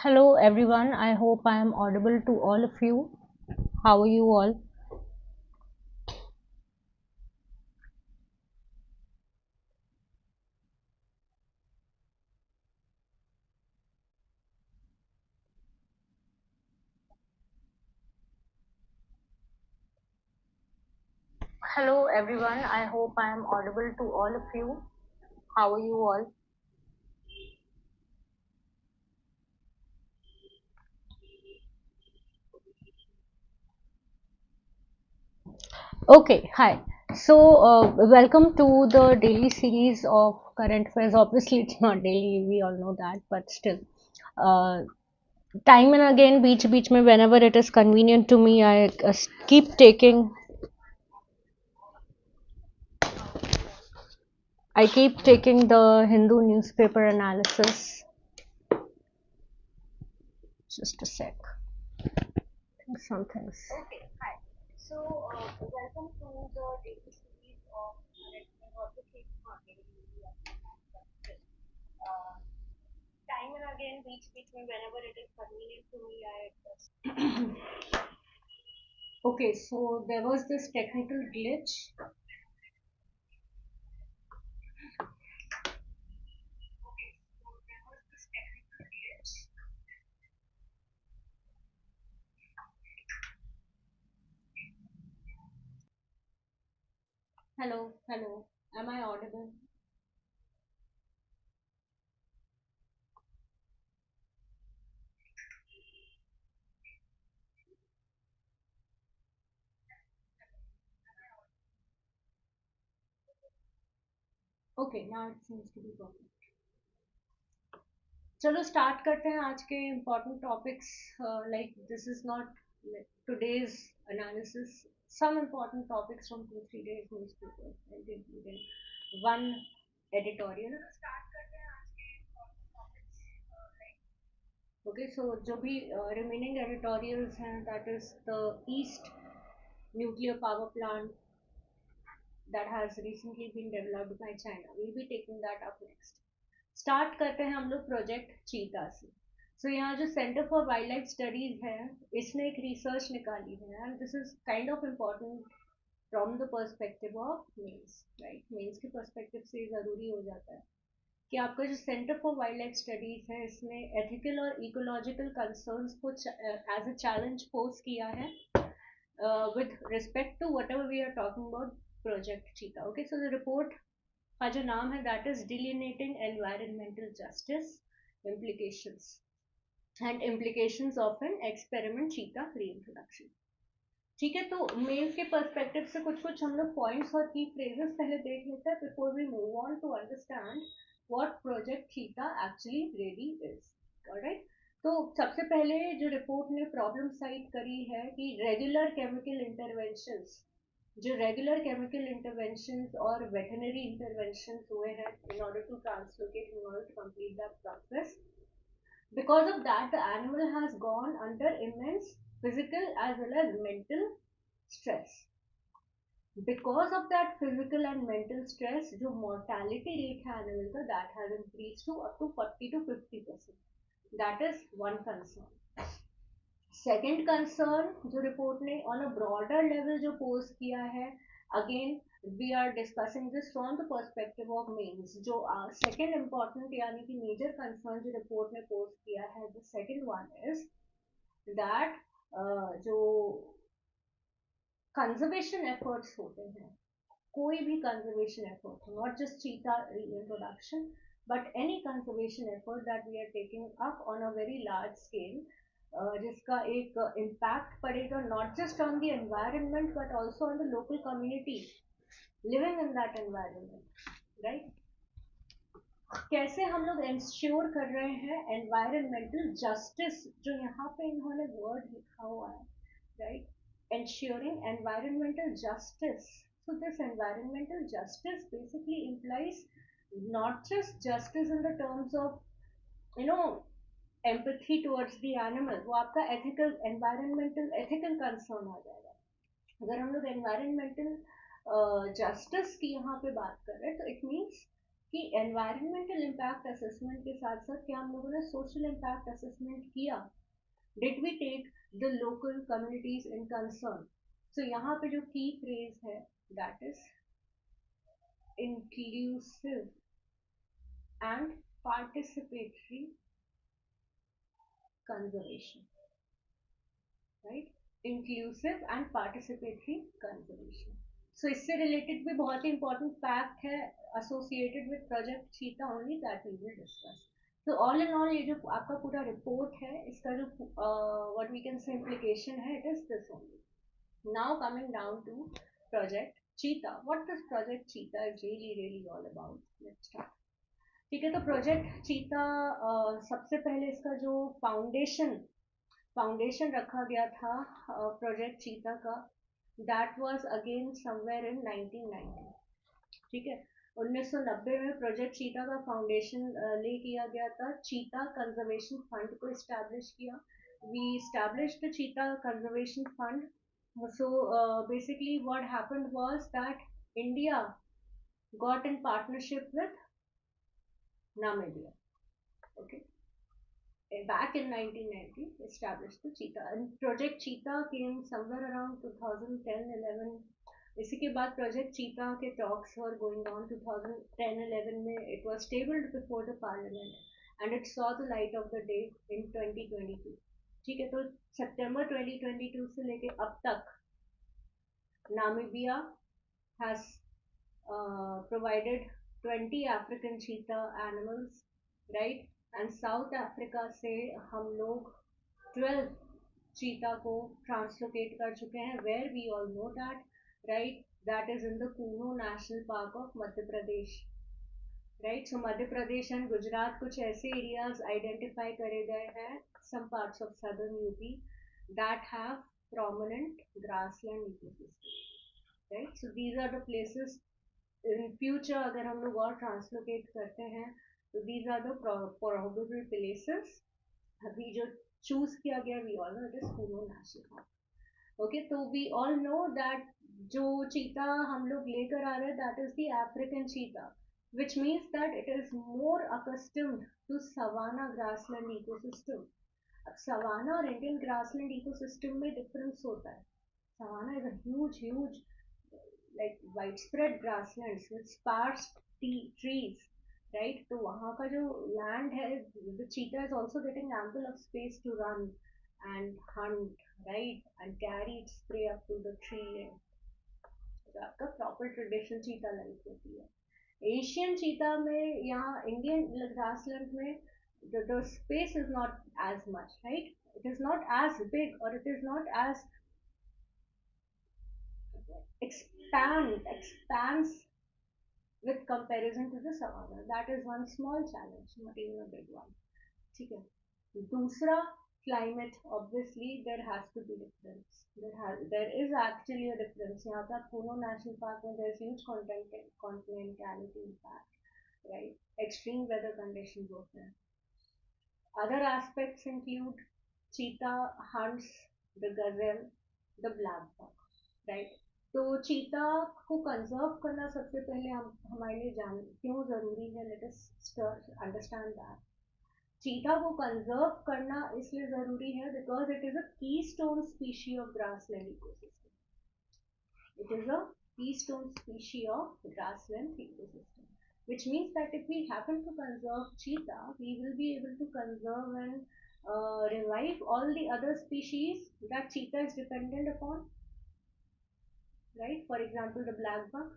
Hello everyone, I hope I am audible to all of you. How are you all? Hello everyone, I hope I am audible to all of you. How are you all? Okay, hi. Welcome to the daily series of current affairs. Obviously, it's not daily, we all know that, but still. Uh, Time and again, beach mein, whenever it is convenient to me, I keep taking the Hindu newspaper analysis. Just a sec. Some things. Okay, hi. Welcome to the daily series of Advocate Marketing. Uh, Time and again, beach me whenever it is convenient to me. Okay, so there was this technical glitch. Hello, hello. Am I audible? Okay, now it seems to be perfect. चलो start करते हैं आज के important topics like this is not today's analysis. Some important topics from 2 3 days newspapers and including one editorial. Start करते हैं आज के important topics, okay, so जो भी remaining editorials हैं, that is the East nuclear power plant that has recently been developed by China. We'll be taking that up next. Start करते हैं हम लोग प्रोजेक्ट चीता से. सो यहाँ जो centre for wildlife studies है, इसने एक रिसर्च निकाली है and this is kind of important from the perspective of mains. Right, mains के पर्सपेक्टिव से ज़रूरी हो जाता है कि आपका जो centre for wildlife studies है, इसने एथिकल और इकोलॉजिकल कंसर्न्स को एज अ चैलेंज पोज किया है with respect to whatever we are talking about project cheetah. Okay, so the report का जो नाम है that is delineating environmental justice implications and implications of an experiment cheetah reintroduction. ठीक है, तो mails के पर्सपेक्टिव से कुछ कुछ हम लोग पॉइंट्स और की फ्रेजेस पहले देख लेते हैं before we move on to understand what project cheetah actually really is. Alright, तो सबसे पहले जो रिपोर्ट ने प्रॉब्लम साइट करी है कि रेगुलर केमिकल इंटरवेंशंस और वेटनरी इंटरवेंशंस हुए हैं in order to translocate, in order to complete the process. Because of that, the animal has gone under immense physical as well as mental stress. Because of that physical and mental stress, जो mortality rate है animal का, that has increased to up to 40 to 50%. That is one concern. Second concern जो report ने on a broader level जो pose किया है, again we are discussing this from the perspective of mains. जो second important यानी कि major concern जो report ने पोज किया है, the second one is that जो कंजर्वेशन एफर्ट्स होते हैं, कोई भी conservation effort, not just cheetah reintroduction but any conservation effort that we are taking up on a very large scale, जिसका एक इम्पैक्ट पड़ेगा not just on the environment but also on the local community living in that environment. Right, कैसे हम लोग ensure कर रहे हैं environmental justice, जो यहाँ पे इन्होंने वर्ड लिखा हुआ है, right, ensuring environmental justice. So this environmental justice basically implies not just justice in the terms of, you know, empathy towards the animal. वो आपका ethical environmental ethical concern आ जाएगा. अगर हम लोग environmental justice की यहाँ पे बात कर रहे हैं, तो it means कि एनवायरमेंटल इम्पैक्ट असेसमेंट के साथ साथ क्या हम लोगों ने सोशल इम्पैक्ट असेसमेंट किया. Did we take the local communities in concern. So यहाँ पे जो की फ्रेज है that is inclusive and participatory conservation, right? Inclusive and participatory conservation. So इससे related भी बहुत ही important fact है associated with project cheetah only that we will discuss. So all in all ये जो आपका पूरा report है इसका जो what we can say implication है it is this only. Now coming down to project cheetah. What this project cheetah is really all about. Let's start. ठीक है. तो प्रोजेक्ट चीता सबसे पहले इसका जो फाउंडेशन रखा गया था प्रोजेक्ट चीता का that was again somewhere in 1990. ठीक है. 1990 में प्रोजेक्ट चीता का फाउंडेशन ले किया गया था. चीता कंजर्वेशन फंड को इस्टेब्लिश किया. We establish the cheetah conservation fund. So basically what happened was that India got in partnership with Namibia. Okay. Back in 1990, established the Cheetah. And Project Cheetah came somewhere around 2010-11. इसी के बाद project चीता के talks were going on 2010-11 में. It was tabled before the parliament and it saw the light of the day in 2022. ठीक है. तो सितंबर 2022 से लेके अब तक Namibia has provided 20 African cheetah animals, right? And south Africa से हम लोग 12 चीता को ट्रांसलोकेट कर चुके हैं. Where we all know that, right? That is in the Kuno national park of Madhya Pradesh, right? So Madhya Pradesh and Gujarat कुछ ऐसे एरियाज आइडेंटिफाई करे गए हैं, some parts of southern UP that have prominent grassland ecosystem, right? So these are the places in future अगर हम लोग और translocate करते हैं तो these are the probable places. अभी जो चूज किया गया we all know it is Kuno national park. Okay. तो वी ऑल नो दैट जो चीता हम लोग लेकर आ रहे हैं that is the African cheetah, which means that it is more accustomed to savanna grassland ecosystem. अब सवाना और इंडियन ग्रासलैंड इकोसिस्टम में डिफरेंस होता है. Savanna is a huge like widespread grasslands with sparse trees, right? तो वहाँ का जो land है, the cheetah is also getting ample of space to run and hunt, right? And carry its prey up to the tree. तो आपका proper traditional cheetah life होती है. Asian चीता में यहाँ इंडियन ग्रासलैंड में the space is not as much, right? It is not as big or it is not as expands with comparison to the savanna. That is one small challenge, not even a big one. ठीक है. दूसरा climate, obviously there has to be difference. There is actually a difference. यहाँ पर Kuno national park में there is huge continentality impact, right? Extreme weather conditions होते हैं. Other aspects include cheetah hunts the gazelle, the black buck, right? तो चीता को conserve करना सबसे पहले हम हमारे लिए जान क्यों जरूरी है. Let us understand that. चीता को कंजर्व करना इसलिए जरूरी है because it is a keystone species of grassland ecosystem. It is a keystone species of grassland ecosystem, which means that if we happen to conserve cheetah, we will be able to conserve and revive all the other species that cheetah is dependent upon, right? For example, the black buck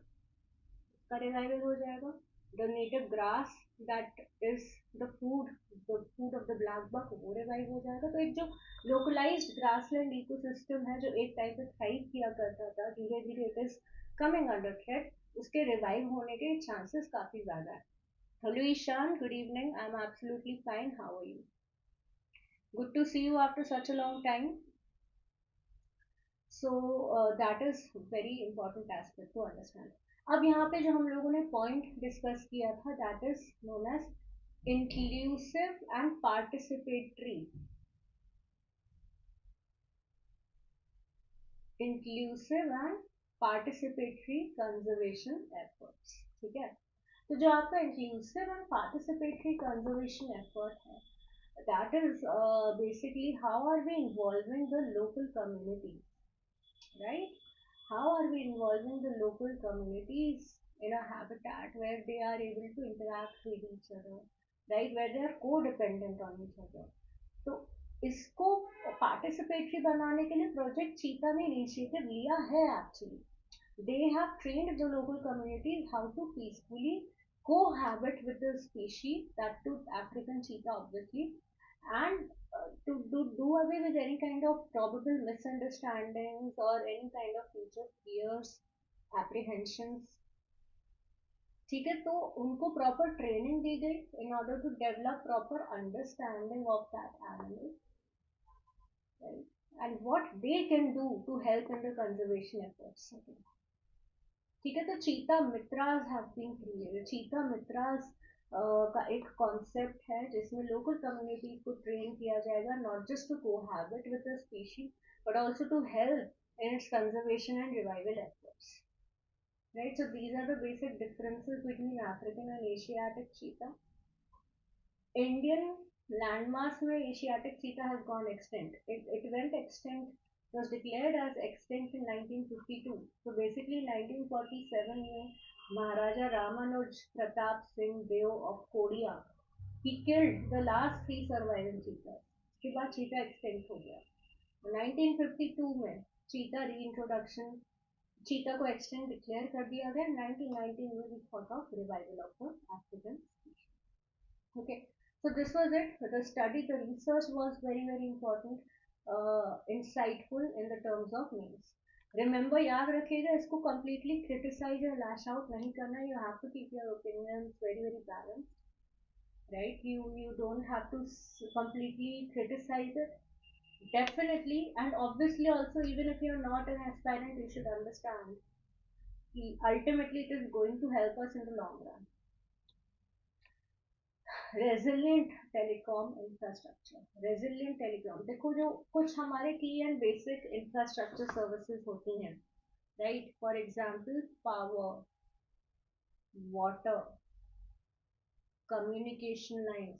का revival हो जाएगा. The native grass that is the food of the black buck वो revive हो जाएगा. तो एक जो localized grassland ecosystem है जो एक टाइम पे thrive किया करता था, धीरे धीरे it is coming under threat. उसके revive होने के chances काफी ज्यादा है. Hello Ishan, good evening. I'm absolutely fine. How are you? Good to see you after such a long time. So that is very important aspect to understand. अब यहाँ पे जो हम लोगों ने पॉइंट डिस्कस किया था that is known as inclusive and participatory. Inclusive and participatory conservation efforts. ठीक है. तो जो आपका inclusive and participatory conservation effort है, that is basically how are we involving the local community, right? How are we involving the local communities in a habitat where they are able to interact with each other, right? Where they are codependent on each other. तो इसको participatory बनाने के लिए project चीता ने initiative लिया है actually. They have trained the local communities how to peacefully cohabit with the species, that too African cheetah obviously, and to do away with any kind of probable misunderstandings or any kind of future fears, apprehensions. ठीक है, तो उनको proper training दी गई in order to develop proper understanding of that animal, right, and what they can do to help in the conservation efforts. ठीक है, तो चीता मित्रास हैव बीन क्रिएटेड. चीता मित्रास का एक कॉन्सेप्ट है जिसमें लोकल कम्युनिटीज को ट्रेन किया जाएगा, not just to cohabit with the species but also to help in its conservation and revival efforts, right? So these are the basic differences between African and Asiatic cheetah. Indian landmass में Asiatic cheetah has gone extinct. It went extinct, was declared as extinct in 1952. So basically 1947 में Maharaja Ramanuj Pratap Singh Deo of Kodia, he killed the last three surviving cheetahs. उसके बाद cheetah extinct हो गया. 1952 में cheetah reintroduction, चीता को extent declare कर दिया गया. 1919 में we thought of revival of the African. Okay, so this was it. The study, the research was very very important, insightful in the terms of names. Remember, याद रखिएगा, इसको completely criticize or lash out नहीं करना. You have to keep your opinions very very balanced, right? You don't have to completely criticize it. Definitely, and obviously also, even if you're not an aspirant, you should understand ultimately it is going to help us in the long run. Resilient telecom infrastructure. Resilient telecom, देखो जो कुछ हमारे की and basic infrastructure services होती हैं, right? For example power, water, communication lines,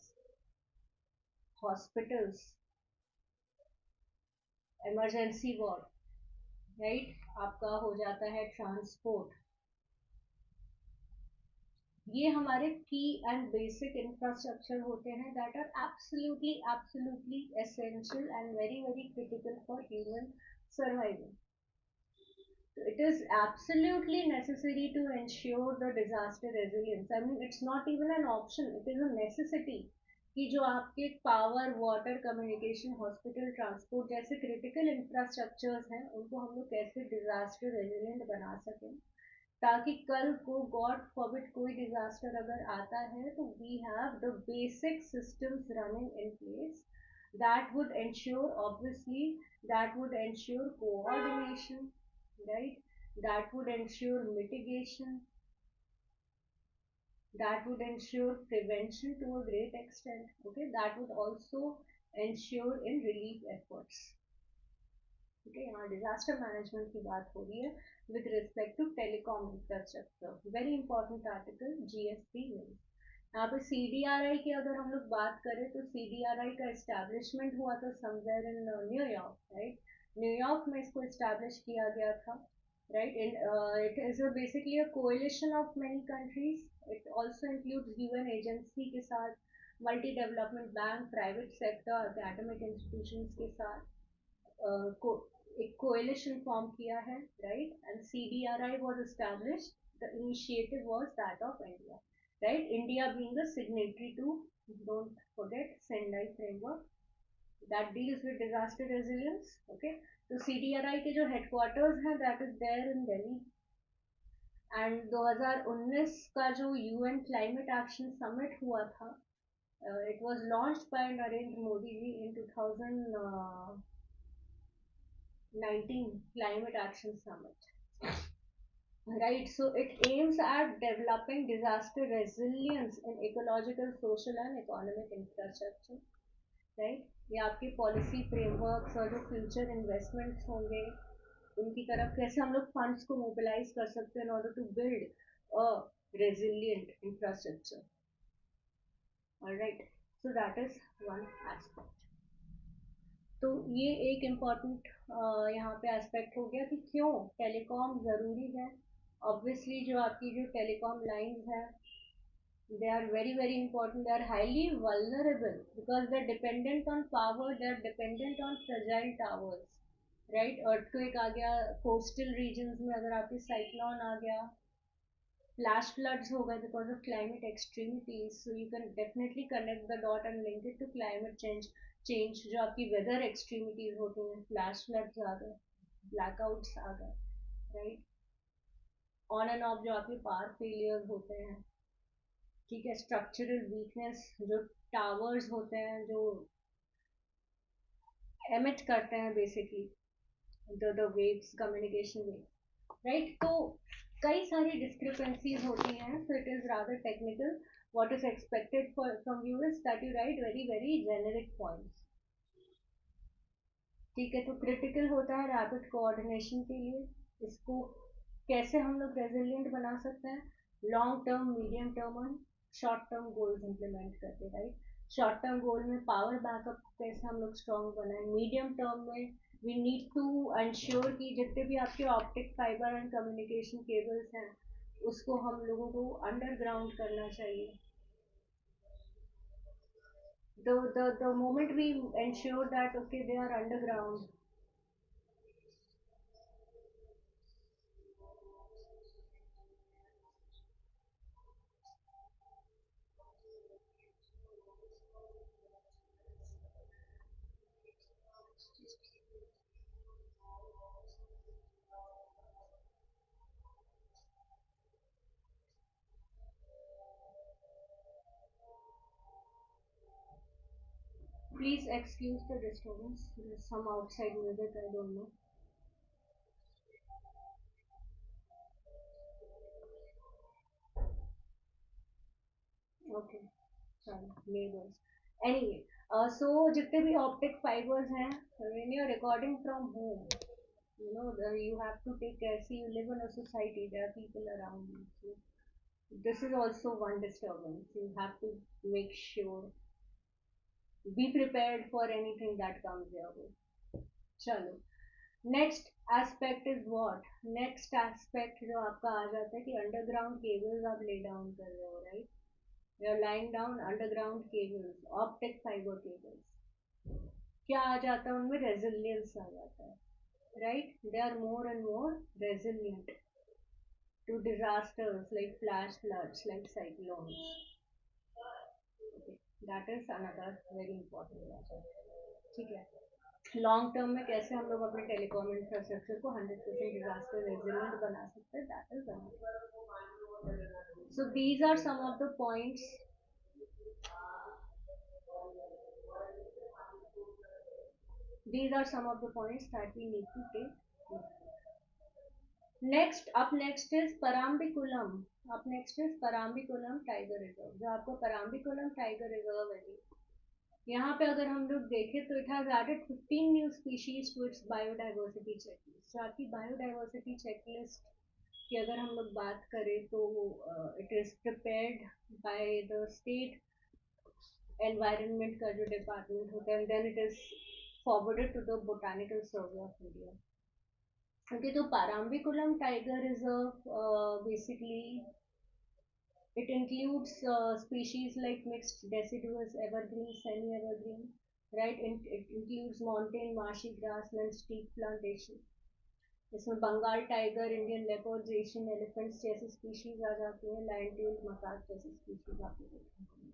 hospitals, emergency ward, right? आपका हो जाता है ट्रांसपोर्ट. ये हमारे की एंड बेसिक इंफ्रास्ट्रक्चर होते हैं that are absolutely absolutely essential and very very critical for human survival. It is absolutely necessary to ensure the disaster resilience. I mean, it's not even an option, it is a necessity कि जो आपके power, water, communication, hospital, transport जैसे critical infrastructures हैं, उनको हम लोग कैसे disaster resilient बना सकें, ताकि कल को गॉड फॉरबिड कोई डिजास्टर अगर आता है तो we have the basic systems running in place that would ensure, obviously, that would ensure coordination, right? That would ensure mitigation, that would ensure prevention to a great extent, okay? That would also ensure in relief efforts. ठीक है, यहाँ disaster management की बात हो रही है with respect to telecom infrastructure. Very important article GSP में. यहाँ पे सीडीआरआई की अगर हम लोग बात करें तो सीडीआरआई का एस्टैब्लिशमेंट हुआ था somewhere in New York, right? New York में इसको एस्टैब्लिश किया गया था, right? It is basically a coalition of many countries. It also includes UN agency के साथ, multi development bank, private sector, academic institutions के साथ एक coalition form किया है, right? And CDRI was established. The initiative was that of India, right? India being the signatory to, don't forget, Sendai framework that deals with disaster resilience. Okay, तो CDRI के जो headquarters हैं that is there in Delhi. And 2019 का जो UN Climate Action Summit हुआ था, it was launched by Narendra Modi ji in 2019 Climate Action Summit. Right, so it aims at developing disaster resilience in ecological, social and economic infrastructure. Right, ये आपके policy frameworks और जो future investments होंगे उनकी तरफ कैसे हम लोग फंड्स को मोबिलाइज कर सकते हैं in order to build resilient infrastructure. All right, so that is one aspect. तो ये एक इम्पॉर्टेंट यहाँ पे एस्पेक्ट हो गया कि क्यों टेलीकॉम ज़रूरी है. ऑब्वियसली जो आपकी जो टेलीकॉम लाइंस हैं, they are very very important. They are highly vulnerable because they're dependent on power, they're dependent on fragile towers, right? Earthquake आ गया, coastal regions में अगर आपकी cyclone आ गया, flash floods हो गए because of climate extremities, so you can definitely connect the dot and link it to climate change जो आपकी weather extremities होती हैं, flash floods आ गए, blackouts आ गए, right? On and off जो आपके power failures होते हैं, ठीक है, स्ट्रक्चरल वीकनेस, जो टावर्स होते हैं जो एमिट करते हैं basically the waves, communication wave, right. तो कई सारी डिस्क्रिपेंसीज होती हैं, so it is rather technical. What is expected from you is that you right very very generic points, ठीक है. तो क्रिटिकल होता है रैपिड कोऑर्डिनेशन के लिए. इसको कैसे हम लोग रेजिलियंट बना सकते हैं? लॉन्ग टर्म, मीडियम टर्म और शॉर्ट टर्म गोल्स इंप्लीमेंट करके, राइट. शॉर्ट टर्म गोल में पावर बैकअप कैसे हम लोग स्ट्रॉन्ग बनाएं. मीडियम टर्म में वी नीड टू इंश्योर कि जितने भी आपके optic fibre and communication cables हैं उसको हम लोगों को अंडरग्राउंड करना चाहिए. The moment we ensure that okay they are underground. Please excuse the disturbance. There's some outside music, I don't know. Okay, sorry, neighbors. Anyway, so जितने भी optic fibers हैं, when you're recording from home, you have to take care. See, you live in a society, there are people around you. So this is also one disturbance. You have to make sure, be prepared for anything that comes your way. चलो, next aspect is what. Next aspect जो आपका आ जाता है कि underground cables आप lay down कर रहे हो, right. You are lying down underground cables, optic fibre cables. क्या आ जाता है उनमें? रेजिलियंस आ जाता है, right. They are more and more resilient to disasters like flash floods, like cyclones. Okay, that is another very important, ठीक है. लॉन्ग टर्म में कैसे हम लोग अपने टेलीकॉम इंफ्रास्ट्रक्चर को 100% डिजास्टर रेजिलेंट बना सकते हैं, that is another. So these are some of the points. These are some of the points that we need to take. Next, up next is Parambikulam. Up next is Parambikulam tiger reserve. जो आपको Parambikulam tiger reserve है, यहाँ पे अगर हम लोग देखें तो it has added 15 new species to its biodiversity checklist. जो आपकी बायोडाइवर्सिटी चेकलिस्ट की अगर हम लोग बात करें तो it is prepared by the state environment का जो डिपार्टमेंट होता है, then it is forwarded to the botanical survey of India. Okay, तो Parambikulam tiger reserve basically it includes species like mixed deciduous, evergreen, semi-evergreen, right? It includes mountain, marshy grassland, steep plantation. इसमें Bengal tiger, Indian leopards, Asian elephants जैसी species आ जाती हैं, lion tail macaque जैसी species आपको देखने को मिलती है.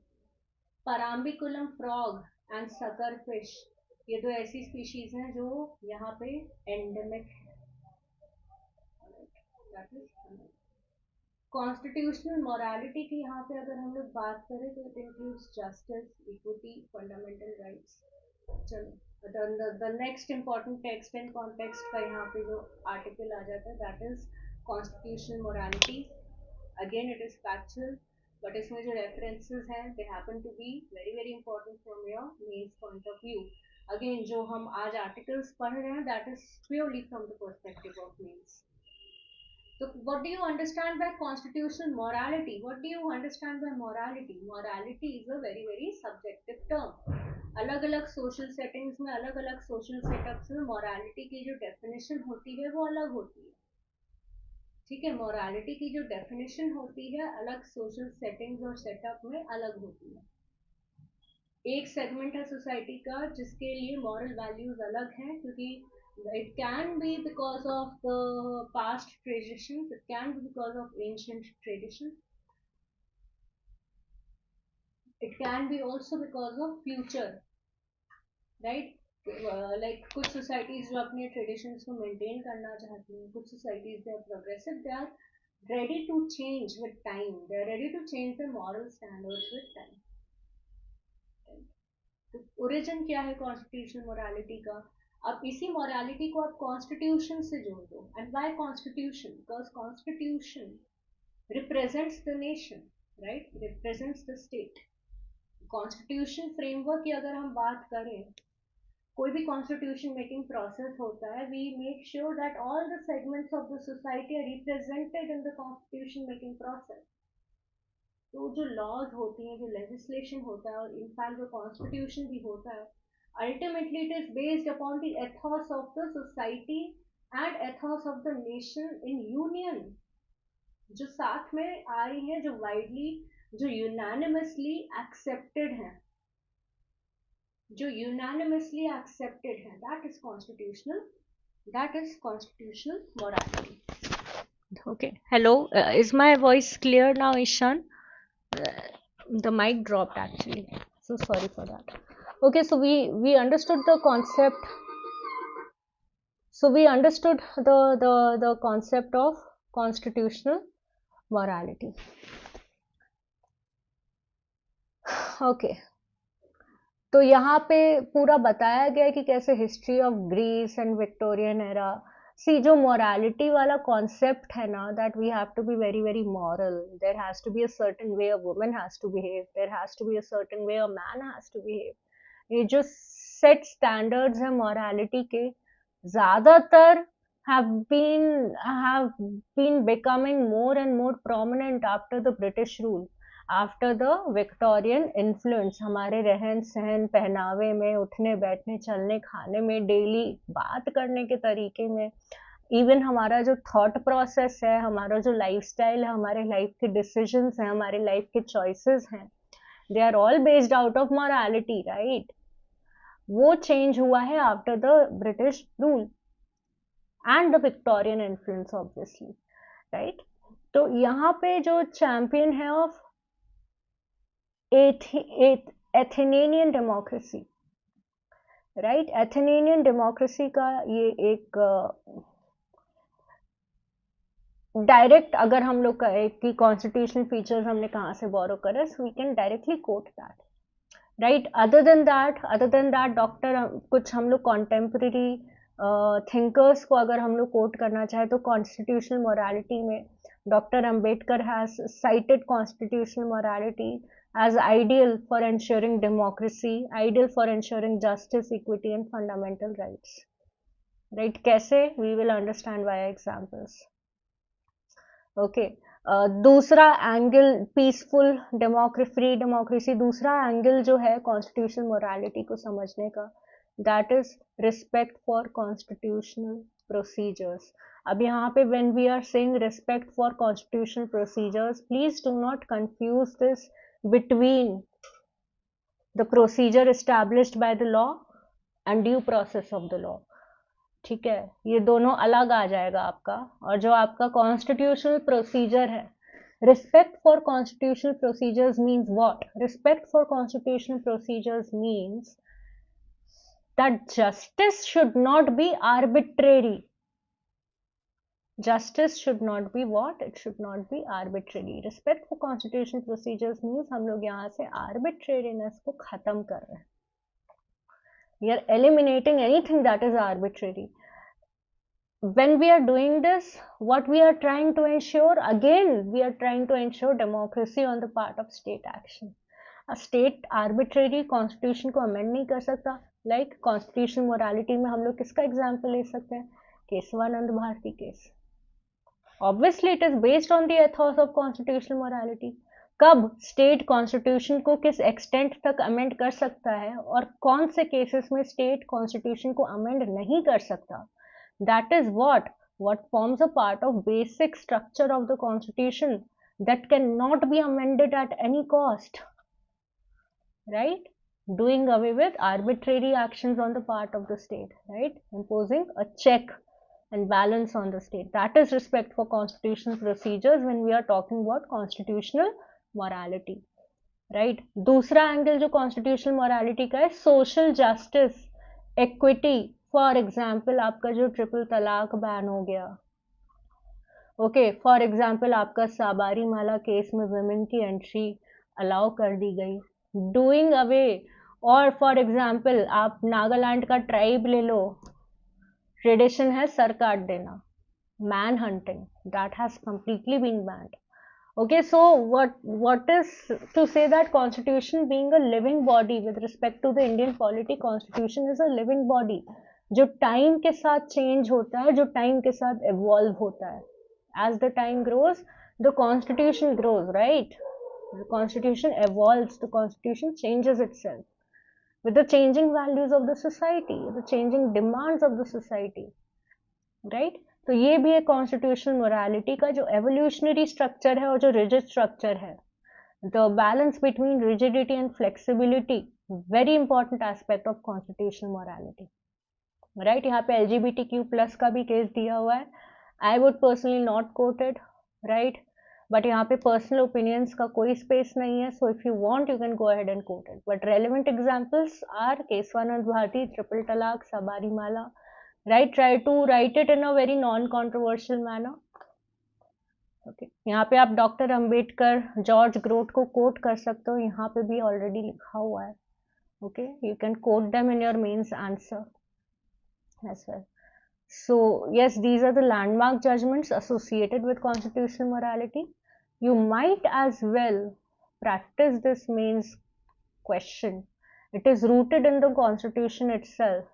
Parambikulam frog and sucker fish, ये दो ऐसी स्पीशीज हैं जो यहाँ पे एंडेमिक है. कॉन्स्टिट्यूशनल मोरालिटी की यहाँ पे अगर हम लोग बात करें तो it includes justice, equity, fundamental rights. चलो, the next important text and context का यहाँ पे जो आर्टिकल आ जाता है that is constitutional morality. Again it is factual, but इसमें जो रेफरेंसेस हैं they happen to be very very important from your mains point of view. Again जो हम आज आर्टिकल्स पढ़ रहे हैं that is purely from the perspective of mains. So what do you understand by constitutional morality? What do you understand by morality? Morality is a very very subjective term. अलग अलग social settings में, अलग अलग social setups में morality की जो definition होती है वो अलग होती है. ठीक है, मोरालिटी की जो डेफिनेशन होती है अलग सोशल सेटिंग्स और सेटअप में अलग होती है. एक सेगमेंट है सोसाइटी का जिसके लिए मॉरल वैल्यूज अलग हैं, क्योंकि it can be because of the past traditions, it can be because of ancient traditions, it can be also because of future, right? Like कुछ सोसाइटीज जो अपने ट्रेडिशंस को मेंटेन करना चाहती हैं, कुछ societies they are progressive, they are ready to change with time, they are ready to change their moral standards with time. तो origin क्या है कॉन्स्टिट्यूशनल मोरालिटी का? अब इसी मोरालिटी को आप कॉन्स्टिट्यूशन से जोड़ दो. And why constitution? Because constitution represents the nation, right, represents the state. Constitution framework की अगर हम बात करें, कोई भी कॉन्स्टिट्यूशन मेकिंग प्रोसेस होता है, we make sure that all the segments of the society are represented in the constitution making process. तो जो लॉज होती हैं, जो लेजिस्लेशन होता है, और इनफैक्ट जो कॉन्स्टिट्यूशन भी होता है, ultimately it is based upon the Ethos of the society and Ethos of the nation in union, जो साथ में आ रही है, जो वाइडली, जो यूनानिमसली एक्सेप्टेड है, जो यूनानिमसली एक्सेप्टेड है. That is constitutional, that is constitutional morality. Okay, hello, is my voice clear now, Ishan? The mic dropped actually, so sorry for that. Okay, so we understood the concept, so we understood the concept of constitutional morality. Okay, तो यहाँ पे पूरा बताया गया है कि कैसे history of Greece and Victorian era, see जो मोरालिटी वाला कॉन्सेप्ट है ना, that we have to be very very moral, there has to be a certain way a woman has to behave, there has to be a certain way a man has to behave. ये जो set standards है morality के, ज़्यादातर have been becoming more and more prominent after the British rule, after the Victorian influence. हमारे रहन सहन, पहनावे में, उठने बैठने, चलने खाने में, डेली बात करने के तरीके में, इवन हमारा जो थॉट प्रोसेस है, हमारा जो लाइफस्टाइल है, हमारे लाइफ के डिसीजंस हैं, हमारे लाइफ के चॉइसेस हैं, they are all based out of morality, right. वो चेंज हुआ है after the British rule and the Victorian influence obviously, right. तो यहाँ पे जो चैंपियन है of Athenian democracy, right, Athenian democracy का ये एक डायरेक्ट, अगर हम लोग कहें कि कॉन्स्टिट्यूशनल फीचर्स हमने कहाँ से बोरो करे, so we can directly quote that, right. Other than that doctor, कुछ हम लोग कॉन्टेम्प्रेरी थिंकर्स को अगर हम लोग कोट करना चाहे तो कॉन्स्टिट्यूशनल मोरालिटी में doctor Ambedkar has cited constitutional morality as ideal for ensuring democracy, ideal for ensuring justice, equity and fundamental rights, right. कैसे? We will understand via examples. Okay, दूसरा एंगल पीसफुल फ्री डेमोक्रेसी, दूसरा angle जो है constitutional morality को समझने का, that is respect for constitutional procedures. अब यहाँ पे when we are saying respect for constitutional procedures, please do not confuse this between the procedure established by the law and due process of the law. ठीक है, ये दोनों अलग आ जाएगा आपका. और जो आपका कॉन्स्टिट्यूशनल प्रोसीजर है, respect for constitutional procedures means what? Respect for constitutional procedures means that justice should not be arbitrary. Justice should not be what? It should not be arbitrary. Respect for constitutional procedures means हम लोग यहाँ से arbitrariness को खत्म कर रहे हैं. We are eliminating anything that is arbitrary. When we are doing this, what we are trying to ensure? Again, we are trying to ensure democracy on the part of state action. A state arbitrary constitution को amend नहीं कर सकता. Like constitutional morality में हम लोग किसका example ले सकते हैं? Kesavananda Bharati case. Obviously it is based on the ethos of constitutional morality. कब स्टेट कॉन्स्टिट्यूशन को किस एक्सटेंट तक अमेंड कर सकता है और कौन से केसेस में स्टेट कॉन्स्टिट्यूशन को अमेंड नहीं कर सकता, that is what forms a part of basic structure of the constitution that cannot be amended at any cost, right? Doing away with arbitrary actions on the part of the state, right? Imposing a check and balance on the state. That is respect for constitutional procedures when we are talking about constitutional morality, right? दूसरा angle जो constitutional morality का है, social justice, equity. For example आपका जो triple तलाक ban हो गया, okay, for example आपका साबारी माला केस में वुमेन की एंट्री अलाउ कर दी गई, डूइंग अवे, और फॉर एग्जाम्पल आप नागालैंड का ट्राइब ले लो, ट्रेडिशन है सर काट देना, man hunting, that has completely been banned. Okay, so what is to say that constitution being a living body with respect to the Indian polity, constitution is a living body जो time के साथ change होता है, जो time के साथ evolve होता है। as the time grows the constitution grows, right? The constitution evolves, the constitution changes itself with the changing values of the society, the changing demands of the society, right? तो ये भी एक constitutional morality का जो evolutionary structure है और जो rigid structure है, the balance between rigidity and flexibility, very important aspect of constitutional morality, right? यहाँ पे LGBTQ+ का भी केस दिया हुआ है, I would personally not quoted, right? But यहाँ पे पर्सनल ओपिनियंस का कोई स्पेस नहीं है, so if you want you can go ahead and quote it, but relevant examples are Kesavananda Bharati, triple talaq, साबारी Mala, right? Try to write it in a very non-controversial manner. Okay. यहाँ पे आप doctor Ambedkar, George Grote को coat कर सकते हो, यहाँ पे भी ऑलरेडी लिखा हुआ है, okay? You can quote them in your mains answer as well. So yes, these are the landmark judgments associated with constitutional morality. You might as well practice this mains question. It is rooted in the constitution itself,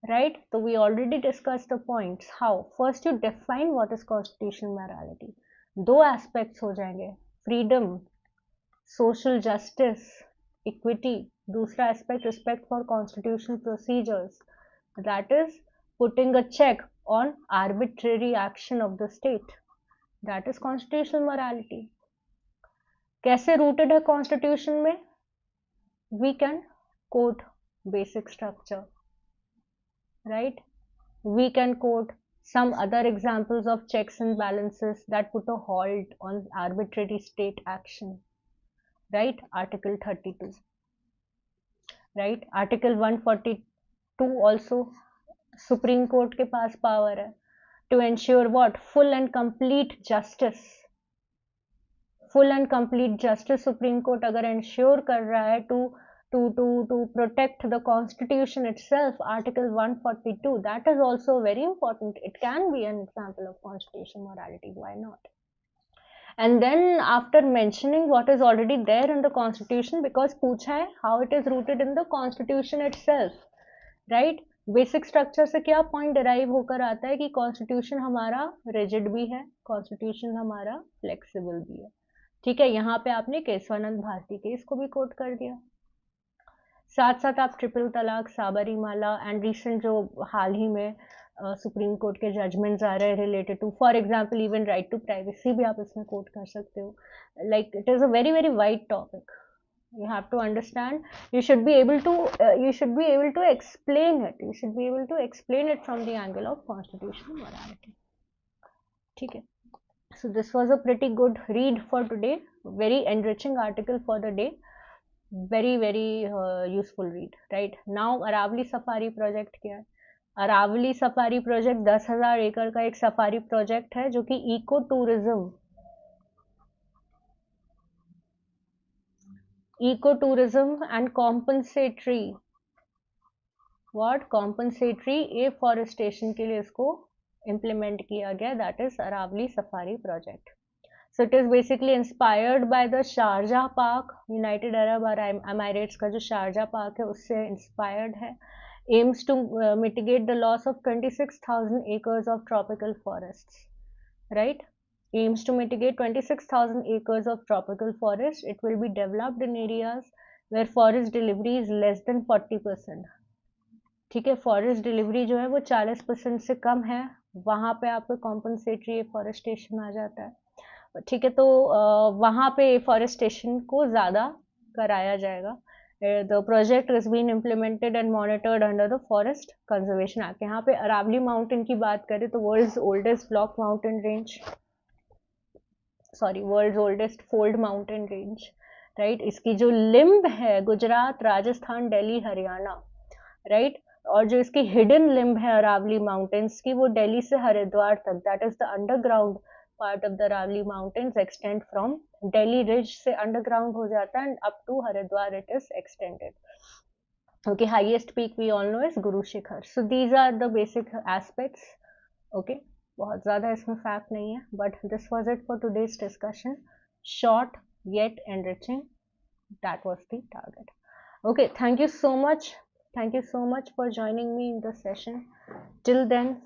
right? So we already discussed the points. How? First you define what is constitutional morality. दो aspects हो जाएंगे, freedom, social justice, equity. दूसरा aspect, respect for constitutional procedures, that is putting a check on arbitrary action of the state, that is constitutional morality. कैसे rooted है constitution में? We can quote basic structure, right? We can quote some other examples of checks and balances that put a halt on arbitrary state action, right? Article 32, right? Article 142 also, Supreme Court के पास power है to ensure what? Full and complete justice. Full and complete justice Supreme Court अगर ensure कर रहा है to protect the constitution itself, article 142, that is also very important. It can be an example of constitutional morality, why not? And then after mentioning what is already there in the constitution, because पूछा है how it is rooted in the constitution itself, right? Basic structure से क्या point derive होकर आता है कि constitution हमारा rigid भी है, कॉन्स्टिट्यूशन हमारा फ्लेक्सिबल भी है, ठीक है? यहाँ पे आपने केशवानंद भारती केस को भी कोट कर दिया, साथ साथ आप ट्रिपल तलाक, साबरी माला एंड रिसेंट जो हाल ही में सुप्रीम कोर्ट के जजमेंट्स आ रहे हैं related to, for example even right to privacy भी आप इसमें कोट कर सकते हो. Like it is a very very wide topic. You have to understand, you should be able to explain it, you should be able to explain it from the angle of constitutional morality. ठीक है? So this was a pretty good read for today, very enriching article for the day, very very useful read. Right now Aravalli safari project क्या है? Aravalli safari project 10,000 एकड़ का एक safari project है जो कि eco tourism and compensatory afforestation के लिए इसको implement किया गया, that is Aravali Safari project. So it is basically inspired by the Sharjah Park, United Arab Emirates का जो शारजा पार्क है उससे inspired है. Aims to mitigate the loss of 26,000 acres of tropical forests. right? Aims to mitigate 26,000 acres of tropical forest. It will be developed in areas where forest delivery is less than 40%. ठीक है, forest delivery जो है वो 40% से कम है, वहाँ पे आपको कॉम्पनसेटरी फॉरेस्टेशन आ जाता है। ठीक है, तो वहाँ पे फॉरेस्टेशन को ज़्यादा कराया जाएगा। The project is been implemented and monitored under the forest conservation act. यहाँ पे अरावली माउंटेन की बात करें तो world's oldest block mountain range, sorry world's oldest fold mountain range, right. इसकी जो लिम्ब है गुजरात, राजस्थान, दिल्ली, हरियाणा, राइट। और जो इसकी हिडन लिम्ब है अरावली माउंटेन्स की, वो दिल्ली से हरिद्वार तक, that is the underground part of the Aravalli mountains extend from Delhi ridge से अंडरग्राउंड हो जाता है and up to Haridwar it is extended. Okay, highest peak we all know is Guru Shikhar. So these are the basic aspects. Okay, बहुत ज़्यादा इसमें fact नहीं है, but this was it for today's discussion. Short yet enriching. That was the target. Okay, thank you so much. Thank you so much for joining me in the session. Till then,